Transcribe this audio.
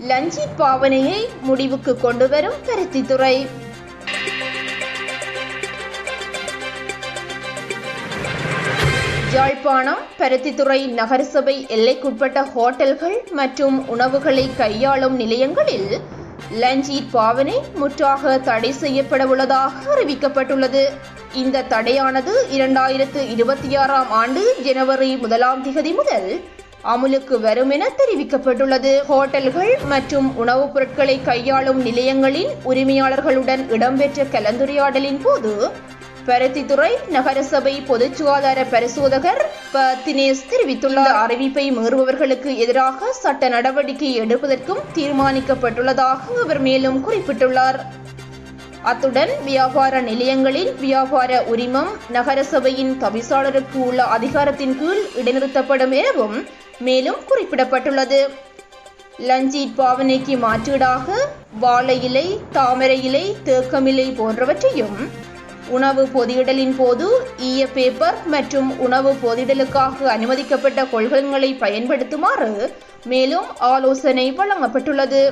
லஞ்சீட் பாவனையை முடிவுக்கு கொண்டுவரும் பருத்தித்துறை. யாழ்ப்பாணம் பருத்தித்துறை நகரசபை எல்லைக்குட்பட்ட ஹோட்டல்கள் மற்றும் உணவுகளை கையாளும் நிலையங்களில் லஞ்சீட் பாவனை முற்றாக தடை செய்யப்படவுள்ளதாக அறிவிக்கப்பட்டுள்ளது. இந்த தடையானது 2026ஆம் ஆண்டு ஜனவரி 1ஆம் திகதி முதல் அமுலுக்கு வரும் என தெரிவிக்கப்பட்டுள்ளது. ஹோட்டல்கள் மற்றும் உணவுப் பொருட்களை கையாளும் நிலையங்களின் உரிமையாளர்களுடன் இடம்பெற்ற கலந்துரையாடலின் போது பருத்தித்துறை நகரசபை பொது சுகாதார பரிசோதகர் தினேஷ் தெரிவித்துள்ளார். அறிவிப்பை மீறுபவர்களுக்கு எதிராக சட்ட நடவடிக்கை எடுப்பதற்கும் தீர்மானிக்கப்பட்டுள்ளதாக அவர் மேலும் குறிப்பிட்டுள்ளார். அத்துடன் வியாபார நிலையங்களில் வியாபார உரிமம் நகரசபையின் தவிசாளருக்கு உள்ள அதிகாரத்தின் கீழ் இடைநிறுத்தப்படும் எனவும் மேலும் குறிப்பிடப்பட்டுள்ளது. லஞ்சீட் பாவனைக்கு மாற்றீடாக வாழை இலை, தாமரை இலை, தேக்கமிலை போன்றவற்றையும் உணவு பொதியிடலின் போது ஈய பேப்பர் மற்றும் உணவு பொதியிடலுக்காக அனுமதிக்கப்பட்ட கொள்கலன்களை பயன்படுத்துமாறு மேலும் ஆலோசனை வழங்கப்பட்டுள்ளது.